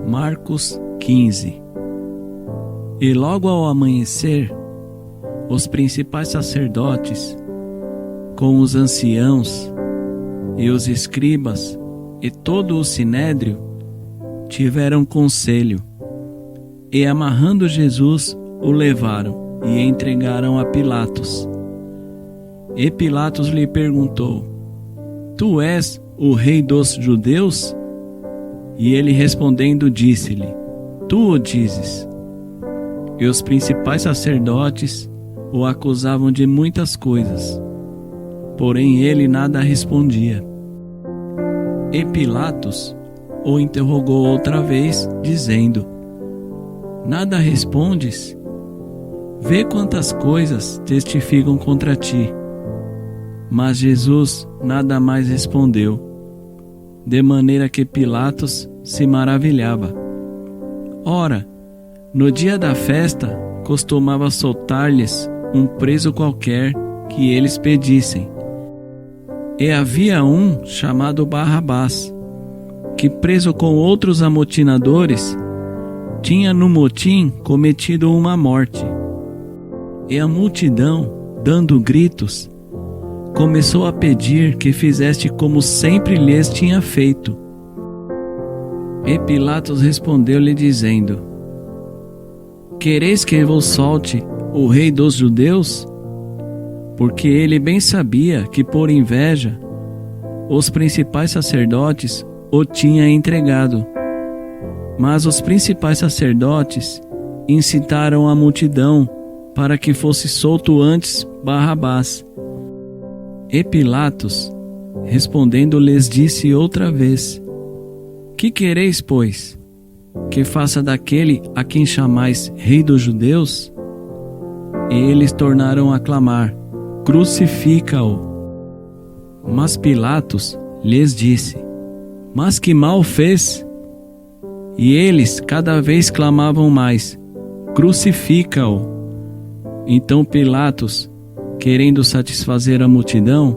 Marcos 15. E logo ao amanhecer, os principais sacerdotes, com os anciãos e os escribas e todo o sinédrio, tiveram conselho, e amarrando Jesus, o levaram e entregaram a Pilatos. E Pilatos lhe perguntou: Tu és o rei dos judeus? E ele respondendo disse-lhe: Tu o dizes. E os principais sacerdotes o acusavam de muitas coisas, porém ele nada respondia. E Pilatos o interrogou outra vez, dizendo: Nada respondes? Vê quantas coisas testificam contra ti. Mas Jesus nada mais respondeu, de maneira que Pilatos se maravilhava. Ora, no dia da festa, costumava soltar-lhes um preso qualquer que eles pedissem. E havia um chamado Barrabás, que preso com outros amotinadores, tinha no motim cometido uma morte. E a multidão, dando gritos, começou a pedir que fizesse como sempre lhes tinha feito. E Pilatos respondeu-lhe dizendo: Quereis que vos solte o rei dos judeus? Porque ele bem sabia que por inveja os principais sacerdotes o tinham entregado. Mas os principais sacerdotes incitaram a multidão para que fosse solto antes Barrabás. E Pilatos, respondendo, lhes disse outra vez: Que quereis, pois? Que faça daquele a quem chamais rei dos judeus? E eles tornaram a clamar: Crucifica-o. Mas Pilatos lhes disse: Mas que mal fez? E eles cada vez clamavam mais: Crucifica-o. Então Pilatos, querendo satisfazer a multidão,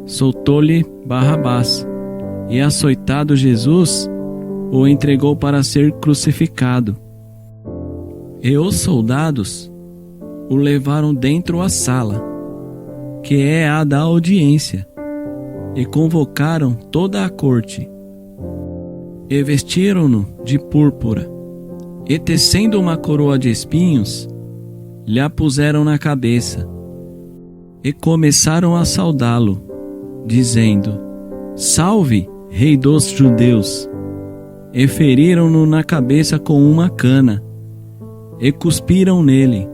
soltou-lhe Barrabás, e açoitado Jesus, o entregou para ser crucificado. E os soldados o levaram dentro à sala, que é a da audiência, e convocaram toda a corte. E vestiram-no de púrpura, e tecendo uma coroa de espinhos, lhe a puseram na cabeça, e começaram a saudá-lo, dizendo: Salve, rei dos judeus! E feriram-no na cabeça com uma cana, e cuspiram nele,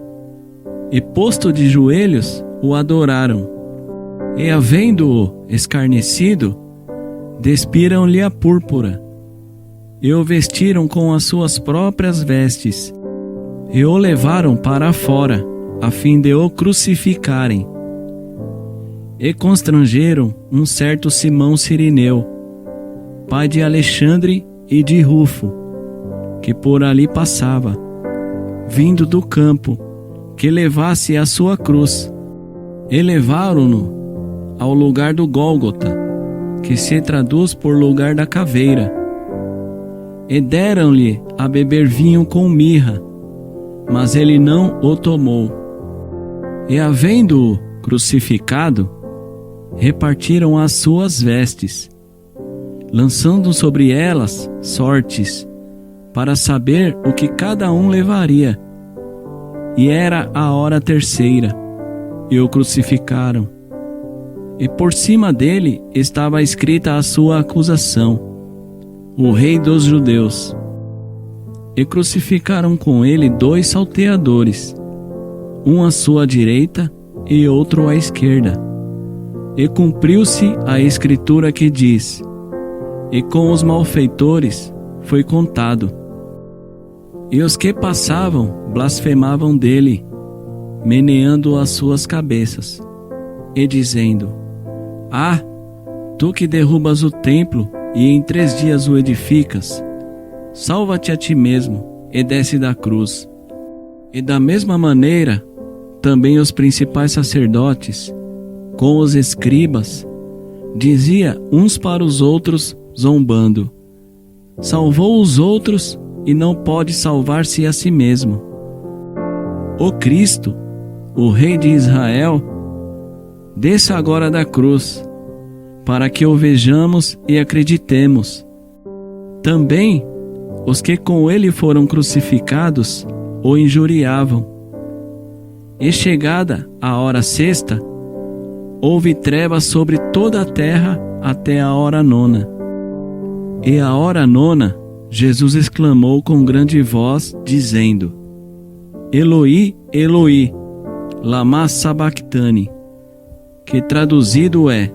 e posto de joelhos, o adoraram. E havendo-o escarnecido, despiram-lhe a púrpura, e o vestiram com as suas próprias vestes, e o levaram para fora, a fim de o crucificarem. E constrangeram um certo Simão Cirineu, pai de Alexandre e de Rufo, que por ali passava, vindo do campo, que levasse a sua cruz. E levaram-no ao lugar do Gólgota, que se traduz por lugar da caveira. E deram-lhe a beber vinho com mirra, mas ele não o tomou. E havendo-o crucificado, repartiram as suas vestes, lançando sobre elas sortes, para saber o que cada um levaria. E era a hora terceira, e o crucificaram. E por cima dele estava escrita a sua acusação: O Rei dos Judeus. E crucificaram com ele 2 salteadores, um à sua direita e outro à esquerda. E cumpriu-se a escritura que diz: E com os malfeitores foi contado. E os que passavam blasfemavam dele, meneando as suas cabeças, e dizendo: Ah, tu que derrubas o templo e em 3 dias o edificas, salva-te a ti mesmo e desce da cruz. E da mesma maneira, também os principais sacerdotes, com os escribas, dizia uns para os outros, zombando: salvou os outros e não pode salvar-se a si mesmo. O Cristo, o Rei de Israel, desça agora da cruz, para que o vejamos e acreditemos. Também os que com ele foram crucificados o injuriavam. E chegada a hora sexta, houve trevas sobre toda a terra até a hora nona. E à hora nona, Jesus exclamou com grande voz, dizendo: Eloi, Eloi, lama sabactani, que traduzido é: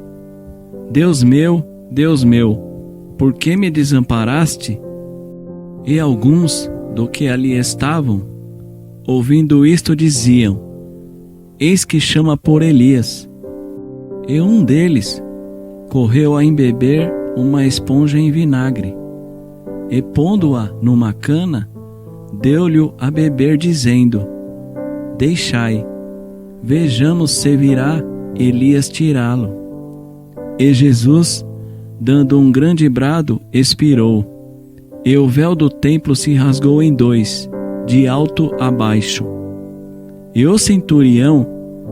Deus meu, por que me desamparaste? E alguns do que ali estavam, ouvindo isto, diziam: Eis que chama por Elias. E um deles correu a embeber uma esponja em vinagre, e pondo-a numa cana, deu-lhe a beber, dizendo: Deixai, vejamos se virá Elias tirá-lo. E Jesus, dando um grande brado, expirou, e o véu do templo se rasgou em dois, de alto a baixo. E o centurião,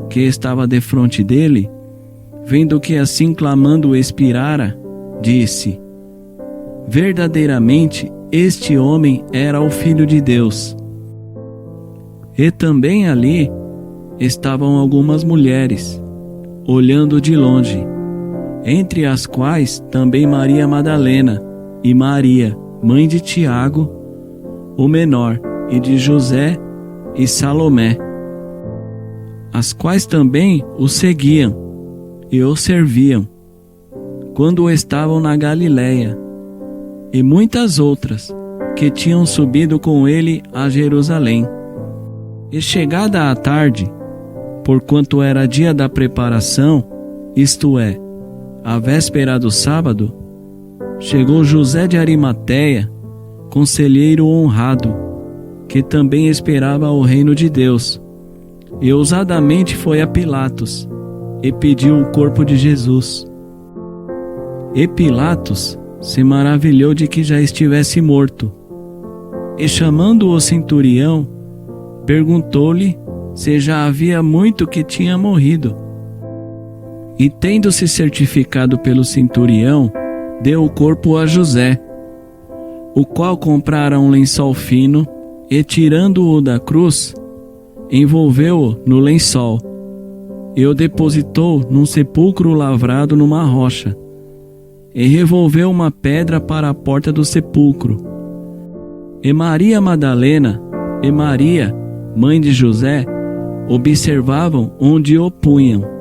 que estava defronte dele, vendo que assim clamando expirara, disse: Verdadeiramente este homem era o Filho de Deus. E também ali estavam algumas mulheres, olhando de longe, entre as quais também Maria Madalena e Maria, mãe de Tiago, o menor, e de José e Salomé, as quais também o seguiam e o serviam, quando estavam na Galiléia, e muitas outras que tinham subido com ele a Jerusalém. E chegada a tarde, porquanto era dia da preparação, isto é, a véspera do sábado, chegou José de Arimateia, conselheiro honrado, que também esperava o reino de Deus, e ousadamente foi a Pilatos, e pediu o corpo de Jesus. E Pilatos se maravilhou de que já estivesse morto, e chamando o centurião, perguntou-lhe se já havia muito que tinha morrido. E tendo-se certificado pelo centurião, deu o corpo a José, o qual comprara um lençol fino, e tirando-o da cruz, envolveu-o no lençol, e o depositou num sepulcro lavrado numa rocha, e revolveu uma pedra para a porta do sepulcro. E Maria Madalena e Maria, mãe de José, observavam onde o punham.